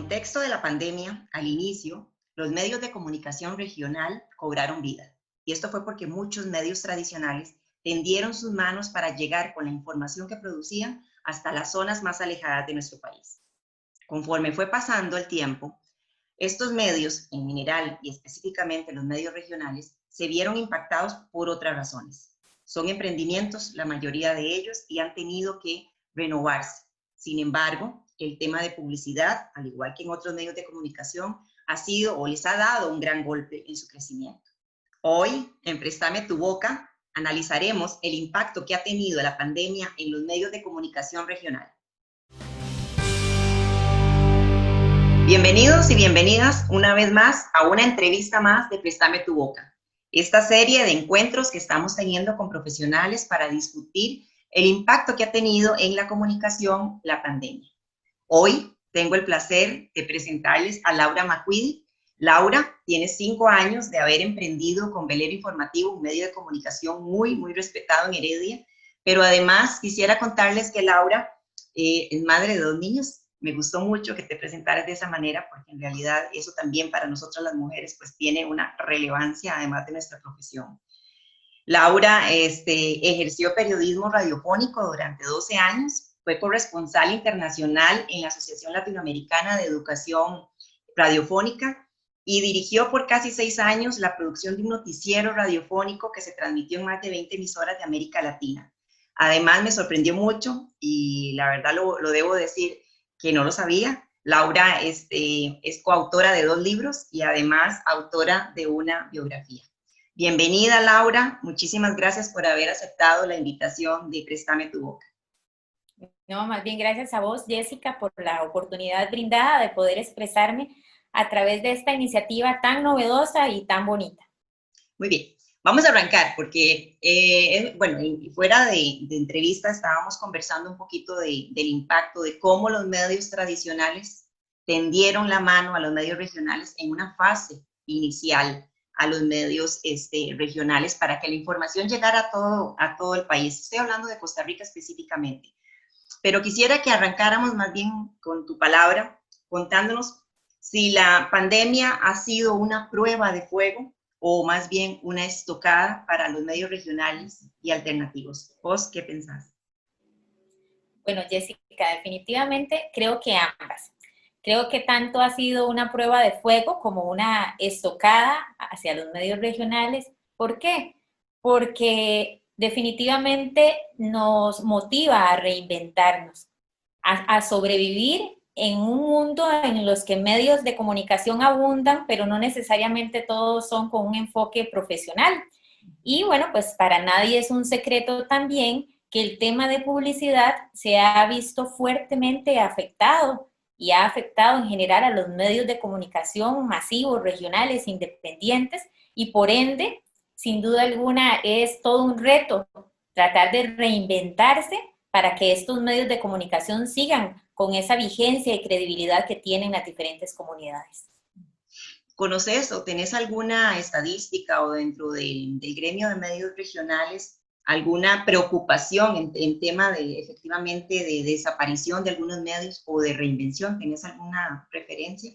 contexto de la pandemia, al inicio, los medios de comunicación regional cobraron vida. Y esto fue porque muchos medios tradicionales tendieron sus manos para llegar con la información que producían hasta las zonas más alejadas de nuestro país. Conforme fue pasando el tiempo, estos medios, en general y específicamente los medios regionales, se vieron impactados por otras razones. Son emprendimientos, la mayoría de ellos, y han tenido que renovarse. Sin embargo, el tema de publicidad, al igual que en otros medios de comunicación, ha sido o les ha dado un gran golpe en su crecimiento. Hoy, en Préstame tu Boca, analizaremos el impacto que ha tenido la pandemia en los medios de comunicación regional. Bienvenidos y bienvenidas una vez más a una entrevista más de Préstame tu Boca. Esta serie de encuentros que estamos teniendo con profesionales para discutir el impacto que ha tenido en la comunicación la pandemia. Hoy tengo el placer de presentarles a Laura Macquidi. Laura tiene 5 años de haber emprendido con Velero Informativo, un medio de comunicación muy respetado en Heredia, pero además quisiera contarles que Laura es madre de 2 niños. Me gustó mucho que te presentaras de esa manera, porque en realidad eso también para nosotras las mujeres pues tiene una relevancia además de nuestra profesión. Laura ejerció periodismo radiofónico durante 12 años, fue corresponsal internacional en la Asociación Latinoamericana de Educación Radiofónica y dirigió por casi 6 años la producción de un noticiero radiofónico que se transmitió en más de 20 emisoras de América Latina. Además me sorprendió mucho y la verdad lo debo decir que no lo sabía. Laura es coautora de 2 libros y además autora de una biografía. Bienvenida, Laura. Muchísimas gracias por haber aceptado la invitación de Préstame tu Boca. No, más bien gracias a vos, Jessica, por la oportunidad brindada de poder expresarme a través de esta iniciativa tan novedosa y tan bonita. Muy bien. Vamos a arrancar porque, bueno, fuera de entrevista estábamos conversando un poquito del impacto de cómo los medios tradicionales tendieron la mano a los medios regionales en una fase inicial a los medios regionales para que la información llegara a todo el país. Estoy hablando de Costa Rica específicamente. Pero quisiera que arrancáramos más bien con tu palabra, contándonos si la pandemia ha sido una prueba de fuego o más bien una estocada para los medios regionales y alternativos. ¿Vos qué pensás? Bueno, Jessica, definitivamente creo que ambas. Creo que tanto ha sido una prueba de fuego como una estocada hacia los medios regionales. ¿Por qué? Porque definitivamente nos motiva a reinventarnos, a sobrevivir en un mundo en los que medios de comunicación abundan, pero no necesariamente todos son con un enfoque profesional. Y bueno, pues para nadie es un secreto también que el tema de publicidad se ha visto fuertemente afectado y ha afectado en general a los medios de comunicación masivos, regionales, independientes, y por ende, sin duda alguna, es todo un reto tratar de reinventarse para que estos medios de comunicación sigan con esa vigencia y credibilidad que tienen las diferentes comunidades. ¿Conoces o tenés alguna estadística o dentro del gremio de medios regionales alguna preocupación en tema de efectivamente de desaparición de algunos medios o de reinvención? ¿Tenés alguna referencia?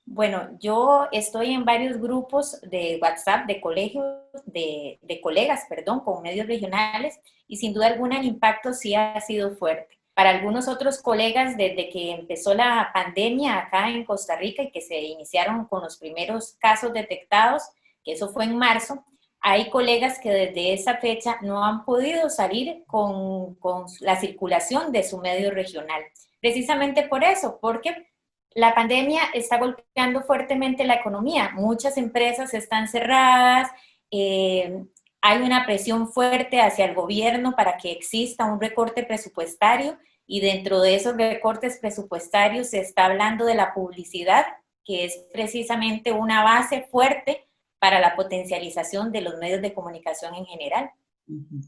Bueno, yo estoy en varios grupos de WhatsApp de colegios, de colegas, perdón, con medios regionales, y sin duda alguna el impacto sí ha sido fuerte. Para algunos otros colegas, desde que empezó la pandemia acá en Costa Rica y que se iniciaron con los primeros casos detectados, que eso fue en marzo, hay colegas que desde esa fecha no han podido salir con la circulación de su medio regional. Precisamente por eso, porque la pandemia está golpeando fuertemente la economía. Muchas empresas están cerradas, hay una presión fuerte hacia el gobierno para que exista un recorte presupuestario y dentro de esos recortes presupuestarios se está hablando de la publicidad, que es precisamente una base fuerte para la potencialización de los medios de comunicación en general.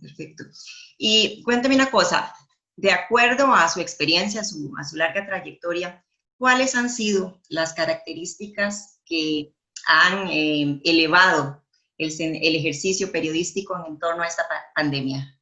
Perfecto. Y cuéntame una cosa, de acuerdo a su experiencia, a su larga trayectoria, ¿cuáles han sido las características que han elevado el ejercicio periodístico en torno a esta pandemia?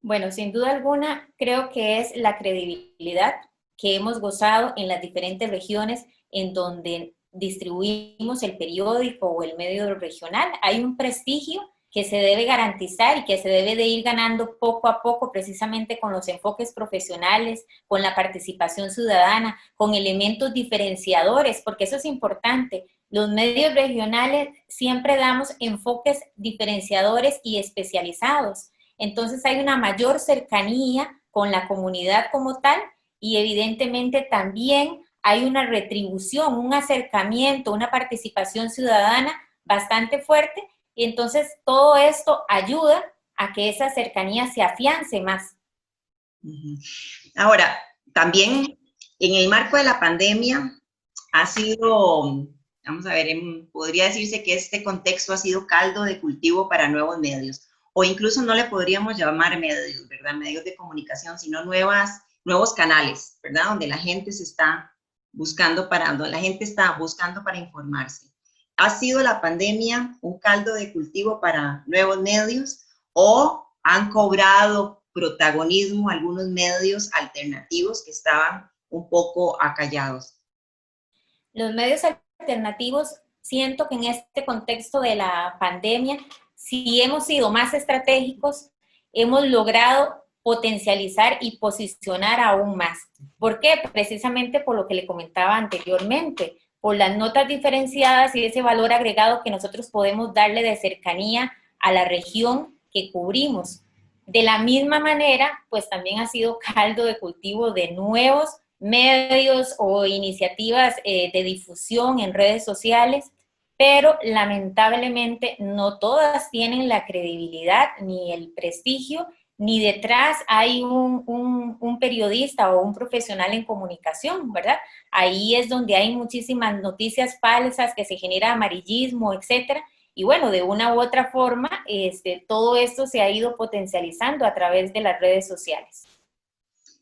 Bueno, sin duda alguna, creo que es la credibilidad que hemos gozado en las diferentes regiones en donde distribuimos el periódico o el medio regional. Hay un prestigio que se debe garantizar y que se debe de ir ganando poco a poco, precisamente con los enfoques profesionales, con la participación ciudadana, con elementos diferenciadores, porque eso es importante. Los medios regionales siempre damos enfoques diferenciadores y especializados. Entonces hay una mayor cercanía con la comunidad como tal y evidentemente también hay una retribución, un acercamiento, una participación ciudadana bastante fuerte. Y entonces todo esto ayuda a que esa cercanía se afiance más. Ahora, también en el marco de la pandemia ha sido, vamos a ver, podría decirse que este contexto ha sido caldo de cultivo para nuevos medios, o incluso no le podríamos llamar medios, ¿verdad? Medios de comunicación, sino nuevos canales, ¿verdad? Donde la gente donde la gente está buscando para informarse. ¿Ha sido la pandemia un caldo de cultivo para nuevos medios o han cobrado protagonismo algunos medios alternativos que estaban un poco acallados? Los medios alternativos, siento que en este contexto de la pandemia, si hemos sido más estratégicos, hemos logrado potencializar y posicionar aún más. ¿Por qué? Precisamente por lo que le comentaba anteriormente, por las notas diferenciadas y ese valor agregado que nosotros podemos darle de cercanía a la región que cubrimos. De la misma manera, pues también ha sido caldo de cultivo de nuevos medios o iniciativas de difusión en redes sociales, pero lamentablemente no todas tienen la credibilidad ni el prestigio, ni detrás hay un periodista o un profesional en comunicación, ¿verdad? Ahí es donde hay muchísimas noticias falsas, que se genera amarillismo, etcétera. Y bueno, de una u otra forma, todo esto se ha ido potencializando a través de las redes sociales.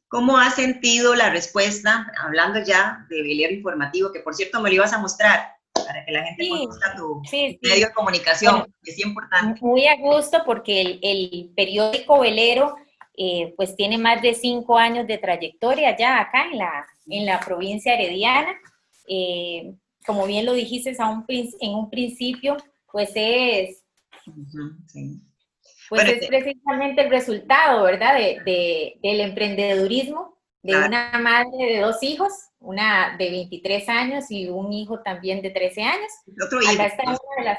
¿Cómo has sentido la respuesta, hablando ya de Velero Informativo, que por cierto me lo ibas a mostrar para que la gente conozca tu medio de comunicación, bueno, que es importante? Muy a gusto porque el periódico Velero pues tiene más de 5 años de trayectoria ya acá en la provincia herediana. Como bien lo dijiste en un principio, pues es... Sí. Pues bueno, es precisamente el resultado, ¿verdad? Del emprendedurismo de claro, una madre de 2 hijos, una de 23 años y un hijo también de 13 años. Otro hijo. Acá está una de las...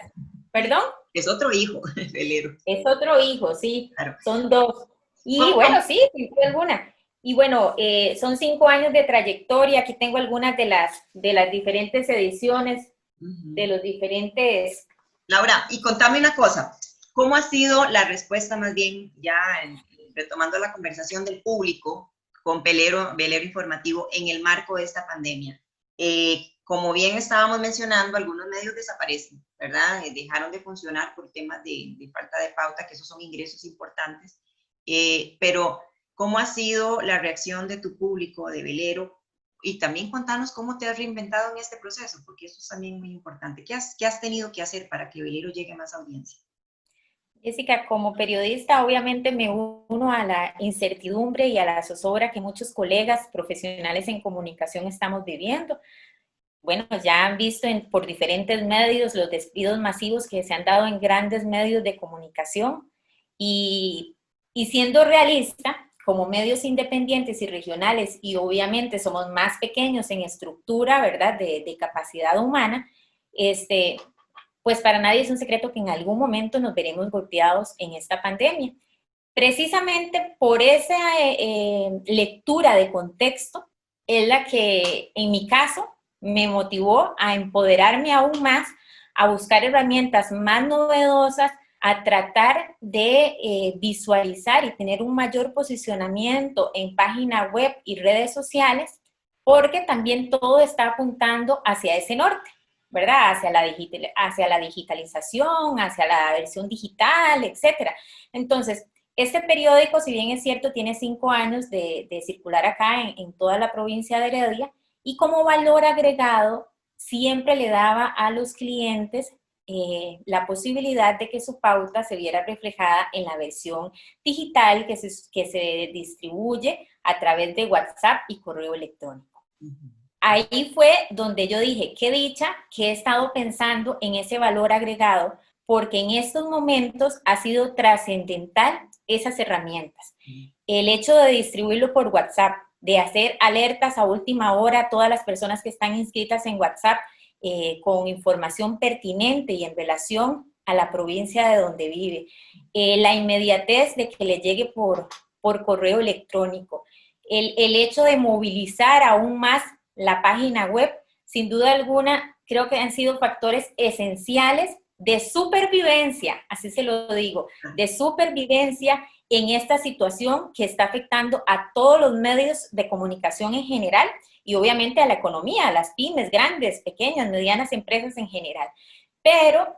¿Perdón? Es otro hijo, Velero. Es otro hijo, sí. Claro. Son 2. Y bueno, sí, sin duda alguna. Y bueno, son 5 años de trayectoria. Aquí tengo algunas de las diferentes ediciones, de los diferentes... Laura, y contame una cosa. ¿Cómo ha sido la respuesta, más bien, ya retomando la conversación del público con Velero Informativo en el marco de esta pandemia? Como bien estábamos mencionando, algunos medios desaparecen, ¿verdad? Dejaron de funcionar por temas de falta de pauta, que esos son ingresos importantes. Pero, ¿cómo ha sido la reacción de tu público, de Velero? Y también contanos cómo te has reinventado en este proceso, porque eso es también muy importante. ¿Qué has tenido que hacer para que Velero llegue a más audiencia? Jessica, como periodista, obviamente me uno a la incertidumbre y a la zozobra que muchos colegas profesionales en comunicación estamos viviendo. Bueno, ya han visto por diferentes medios los despidos masivos que se han dado en grandes medios de comunicación y siendo realista, como medios independientes y regionales, y obviamente somos más pequeños en estructura, ¿verdad?, de capacidad humana, pues para nadie es un secreto que en algún momento nos veremos golpeados en esta pandemia. Precisamente por esa lectura de contexto es la que, en mi caso, me motivó a empoderarme aún más, a buscar herramientas más novedosas, a tratar de visualizar y tener un mayor posicionamiento en página web y redes sociales, porque también todo está apuntando hacia ese norte, ¿verdad? Hacia la digitalización, hacia la versión digital, etcétera. Entonces, este periódico, si bien es cierto, tiene 5 años de circular acá en toda la provincia de Heredia, y como valor agregado, siempre le daba a los clientes la posibilidad de que su pauta se viera reflejada en la versión digital que se distribuye a través de WhatsApp y correo electrónico. Ujú. Ahí fue donde yo dije, qué dicha que he estado pensando en ese valor agregado, porque en estos momentos ha sido trascendental esas herramientas. El hecho de distribuirlo por WhatsApp, de hacer alertas a última hora a todas las personas que están inscritas en WhatsApp con información pertinente y en relación a la provincia de donde vive. La inmediatez de que le llegue por correo electrónico. El hecho de movilizar aún más la página web, sin duda alguna, creo que han sido factores esenciales de supervivencia, así se lo digo, de supervivencia en esta situación que está afectando a todos los medios de comunicación en general y obviamente a la economía, a las pymes, grandes, pequeñas, medianas empresas en general. Pero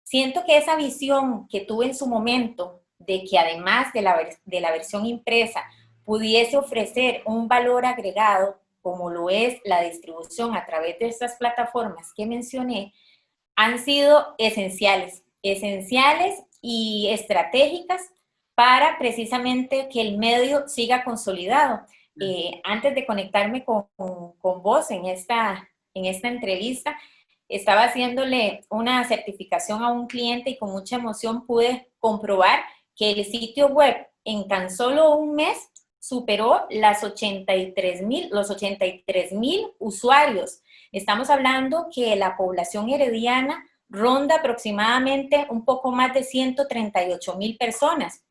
siento que esa visión que tuve en su momento de que además de la versión impresa pudiese ofrecer un valor agregado, como lo es la distribución a través de estas plataformas que mencioné, han sido esenciales y estratégicas para precisamente que el medio siga consolidado. Antes de conectarme con vos en esta entrevista, estaba haciéndole una certificación a un cliente y con mucha emoción pude comprobar que el sitio web en tan solo un mes superó los 83,000 usuarios. Estamos hablando que la población herediana ronda aproximadamente un poco más de 138,000 personas.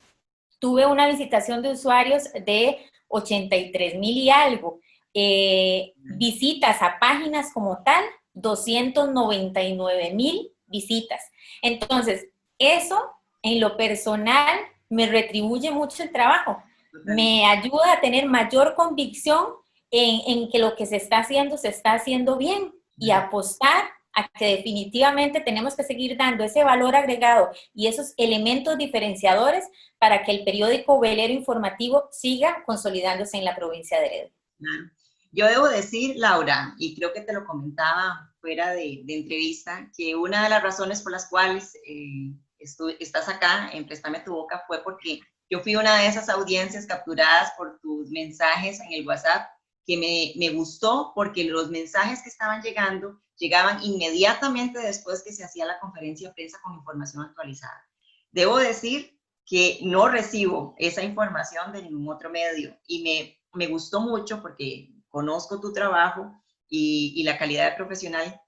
Tuve una visitación de usuarios de 83,000 y algo. Visitas a páginas como tal, 299,000 visitas. Entonces, eso en lo personal me retribuye mucho el trabajo. Me ayuda a tener mayor convicción en que lo que se está haciendo bien y apostar a que definitivamente tenemos que seguir dando ese valor agregado y esos elementos diferenciadores para que el periódico velero informativo siga consolidándose en la provincia de Heredia. Yo debo decir, Laura, y creo que te lo comentaba fuera de entrevista, que una de las razones por las cuales estás acá en Préstame tu Boca fue porque yo fui una de esas audiencias capturadas por tus mensajes en el WhatsApp que me gustó porque los mensajes que estaban llegando llegaban inmediatamente después que se hacía la conferencia de prensa con información actualizada. Debo decir que no recibo esa información de ningún otro medio y me gustó mucho porque conozco tu trabajo y la calidad de profesional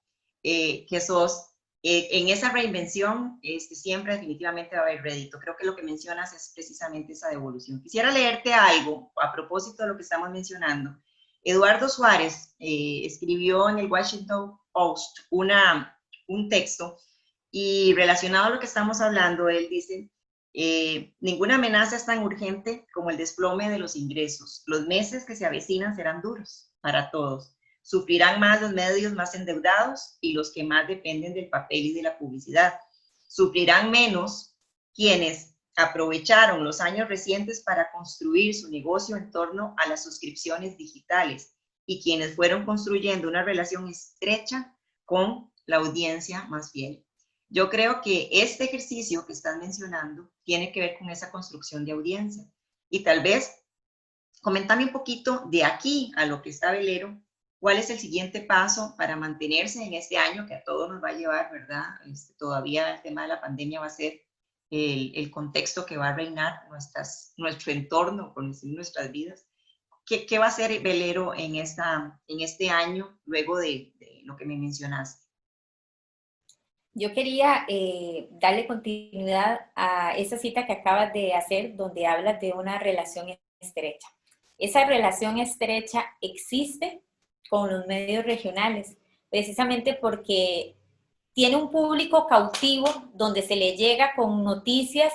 que sos. En esa reinvención siempre definitivamente va a haber rédito. Creo que lo que mencionas es precisamente esa devolución. Quisiera leerte algo a propósito de lo que estamos mencionando. Eduardo Suárez escribió en el Washington Post un texto y relacionado a lo que estamos hablando, él dice, ninguna amenaza es tan urgente como el desplome de los ingresos. Los meses que se avecinan serán duros para todos. Sufrirán más los medios más endeudados y los que más dependen del papel y de la publicidad. Sufrirán menos quienes aprovecharon los años recientes para construir su negocio en torno a las suscripciones digitales y quienes fueron construyendo una relación estrecha con la audiencia más fiel. Yo creo que este ejercicio que están mencionando tiene que ver con esa construcción de audiencia. Y tal vez, coméntame un poquito de aquí a lo que está Velero, ¿cuál es el siguiente paso para mantenerse en este año que a todos nos va a llevar, verdad? Todavía el tema de la pandemia va a ser el contexto que va a reinar nuestro entorno, por decir, nuestras vidas. ¿Qué va a hacer Velero en este año, luego de lo que me mencionaste? Yo quería darle continuidad a esa cita que acabas de hacer, donde hablas de una relación estrecha. Esa relación estrecha existe con los medios regionales, precisamente porque tiene un público cautivo donde se le llega con noticias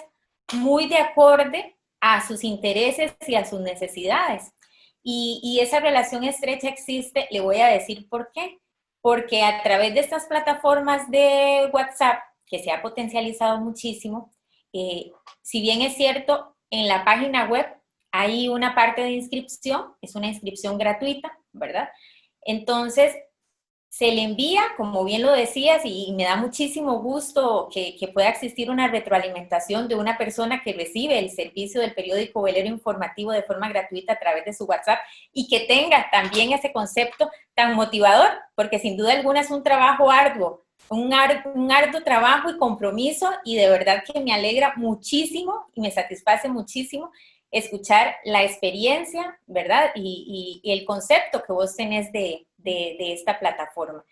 muy de acorde a sus intereses y a sus necesidades. Y esa relación estrecha existe, le voy a decir por qué. Porque a través de estas plataformas de WhatsApp, que se ha potencializado muchísimo, si bien es cierto, en la página web hay una parte de inscripción, es una inscripción gratuita, ¿verdad? Entonces, se le envía, como bien lo decías, y me da muchísimo gusto que pueda existir una retroalimentación de una persona que recibe el servicio del periódico Velero Informativo de forma gratuita a través de su WhatsApp y que tenga también ese concepto tan motivador, porque sin duda alguna es un trabajo arduo, un arduo trabajo y compromiso, y de verdad que me alegra muchísimo y me satisface muchísimo escuchar la experiencia, ¿verdad? Y el concepto que vos tenés de esta plataforma.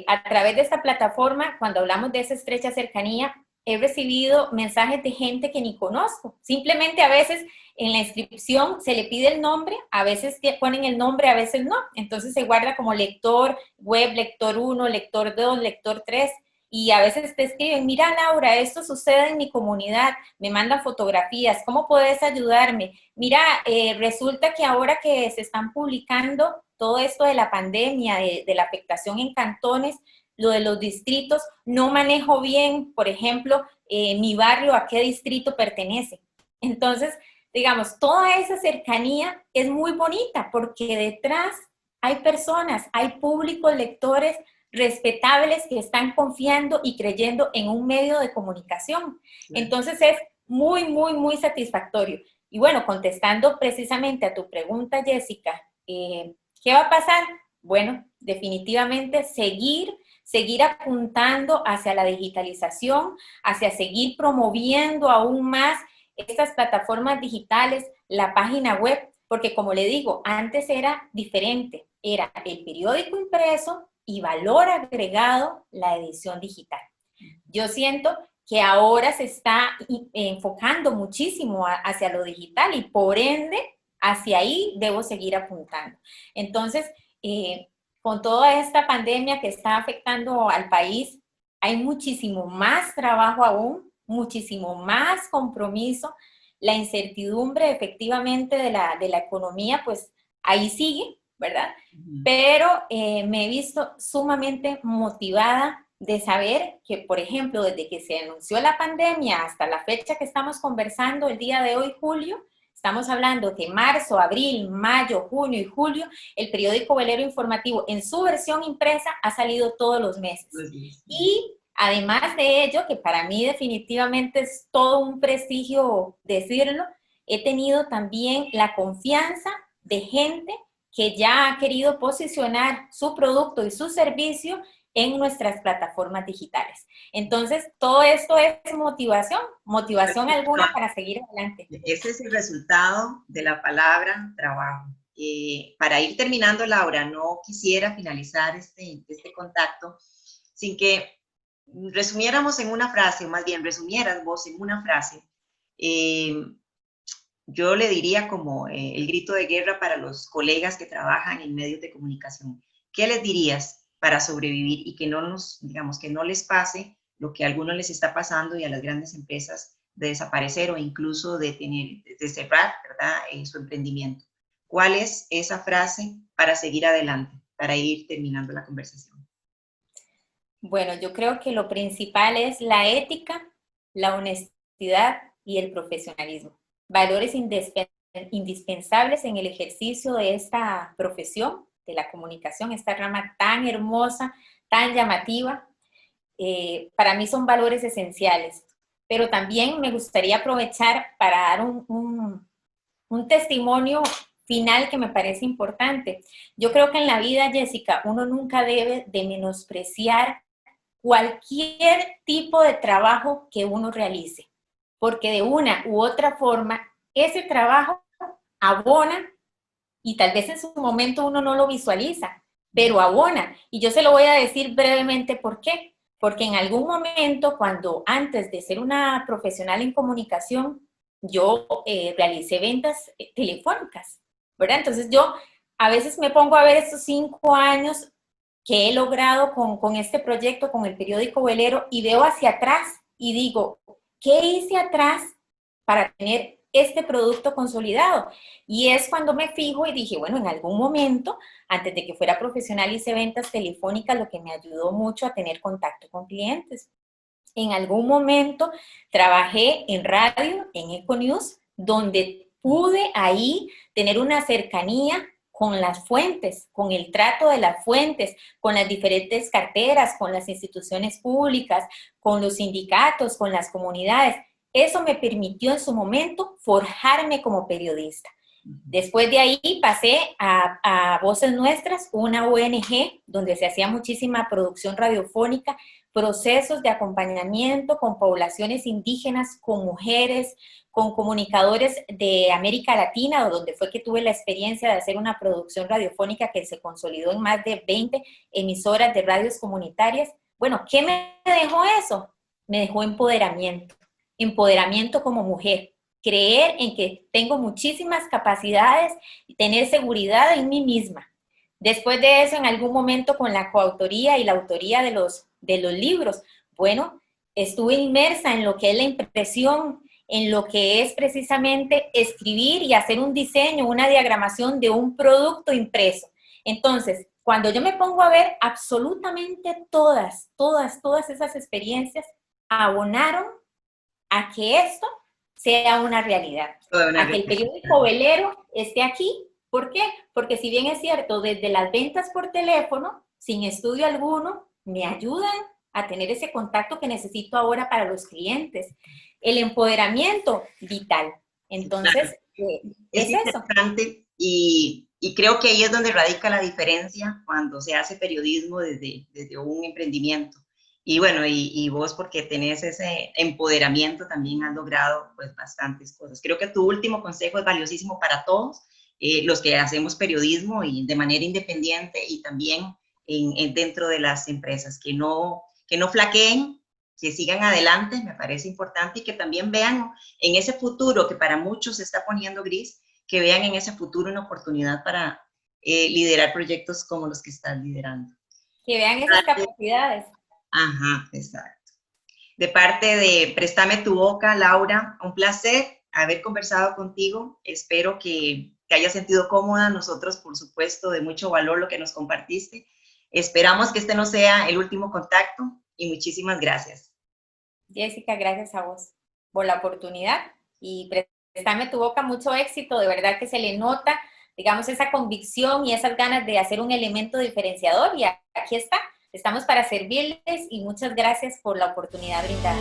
A través de esta plataforma, cuando hablamos de esa estrecha cercanía, he recibido mensajes de gente que ni conozco. Simplemente a veces en la inscripción se le pide el nombre, a veces ponen el nombre, a veces no. Entonces se guarda como lector web, lector 1, lector 2, lector 3. Y a veces te escriben, mira Laura, esto sucede en mi comunidad, me mandan fotografías, ¿cómo puedes ayudarme? Mira, resulta que ahora que se están publicando todo esto de la pandemia, de la afectación en cantones, lo de los distritos, no manejo bien, por ejemplo, mi barrio, a qué distrito pertenece. Entonces, digamos, toda esa cercanía es muy bonita porque detrás hay personas, hay públicos lectores respetables que están confiando y creyendo en un medio de comunicación. Entonces es muy, muy, muy satisfactorio. Y bueno, contestando precisamente a tu pregunta, Jessica, ¿qué va a pasar? Bueno, definitivamente seguir apuntando hacia la digitalización, hacia seguir promoviendo aún más estas plataformas digitales, la página web, porque como le digo, antes era diferente, era el periódico impreso y valor agregado la edición digital. Yo siento que ahora se está enfocando muchísimo hacia lo digital y por ende hacia ahí debo seguir apuntando. Entonces, con toda esta pandemia que está afectando al país, hay muchísimo más trabajo aún, muchísimo más compromiso. La incertidumbre efectivamente de la economía, pues ahí sigue, ¿verdad? Pero me he visto sumamente motivada de saber que, por ejemplo, desde que se anunció la pandemia hasta la fecha que estamos conversando el día de hoy, julio, estamos hablando de marzo, abril, mayo, junio y julio, el periódico Velero Informativo en su versión impresa ha salido todos los meses. Y además de ello, que para mí definitivamente es todo un prestigio decirlo, he tenido también la confianza de gente que ya ha querido posicionar su producto y su servicio en nuestras plataformas digitales. Entonces, todo esto es motivación alguna para seguir adelante. Ese es el resultado de la palabra trabajo. Para ir terminando, Laura, no quisiera finalizar este contacto sin que resumiéramos en una frase, o más bien resumieras vos en una frase. Yo le diría como el grito de guerra para los colegas que trabajan en medios de comunicación. ¿Qué les dirías para sobrevivir y que no digamos, que no les pase lo que a algunos les está pasando y a las grandes empresas de desaparecer o incluso de cerrar, ¿verdad? Su emprendimiento? ¿Cuál es esa frase para seguir adelante, para ir terminando la conversación? Bueno, yo creo que lo principal es la ética, la honestidad y el profesionalismo. Valores indispensables en el ejercicio de esta profesión, de la comunicación, esta rama tan hermosa, tan llamativa. Para mí son valores esenciales, pero también me gustaría aprovechar para dar un testimonio final que me parece importante. Yo creo que en la vida, Jessica, uno nunca debe de menospreciar cualquier tipo de trabajo que uno realice, porque de una u otra forma, ese trabajo abona y tal vez en su momento uno no lo visualiza, pero abona. Y yo se lo voy a decir brevemente por qué. Porque en algún momento, cuando antes de ser una profesional en comunicación, yo realicé ventas telefónicas, ¿verdad? Entonces yo a veces me pongo a ver estos 5 años que he logrado con este proyecto, con el periódico Velero, y veo hacia atrás y digo, ¿qué hice atrás para tener este producto consolidado? Y es cuando me fijo y dije, bueno, en algún momento, antes de que fuera profesional, hice ventas telefónicas, lo que me ayudó mucho a tener contacto con clientes. En algún momento trabajé en radio, en Econews, donde pude ahí tener una cercanía con las fuentes, con el trato de las fuentes, con las diferentes carteras, con las instituciones públicas, con los sindicatos, con las comunidades. Eso me permitió en su momento forjarme como periodista. Después de ahí pasé a Voces Nuestras, una ONG donde se hacía muchísima producción radiofónica, procesos de acompañamiento con poblaciones indígenas, con mujeres, con comunicadores de América Latina, donde fue que tuve la experiencia de hacer una producción radiofónica que se consolidó en más de 20 emisoras de radios comunitarias. Bueno, ¿qué me dejó eso? Me dejó empoderamiento, empoderamiento como mujer, creer en que tengo muchísimas capacidades y tener seguridad en mí misma. Después de eso, en algún momento con la coautoría y la autoría de los libros, bueno, estuve inmersa en lo que es la impresión, en lo que es precisamente escribir y hacer un diseño, una diagramación de un producto impreso. Entonces, cuando yo me pongo a ver, absolutamente todas esas experiencias abonaron a que esto sea una realidad, a que el periódico velero esté aquí. ¿Por qué? Porque si bien es cierto, desde las ventas por teléfono, sin estudio alguno, me ayudan a tener ese contacto que necesito ahora para los clientes. El empoderamiento vital. Entonces, claro. es interesante y creo que ahí es donde radica la diferencia cuando se hace periodismo desde un emprendimiento. Y bueno, y vos porque tenés ese empoderamiento también has logrado pues bastantes cosas. Creo que tu último consejo es valiosísimo para todos los que hacemos periodismo y de manera independiente y también dentro de las empresas, que no flaqueen, que sigan adelante, me parece importante, y que también vean en ese futuro que para muchos se está poniendo gris, que vean en ese futuro una oportunidad para liderar proyectos como los que están liderando. Que vean esas capacidades. Ajá, exacto. De parte de Préstame tu Boca, Laura, un placer haber conversado contigo. Espero que te hayas sentido cómoda. Nosotros, por supuesto, de mucho valor lo que nos compartiste. Esperamos que este no sea el último contacto y muchísimas gracias. Jessica, gracias a vos por la oportunidad y Préstame tu Boca, mucho éxito. De verdad que se le nota, digamos, esa convicción y esas ganas de hacer un elemento diferenciador y aquí está. Estamos para servirles y muchas gracias por la oportunidad brindada.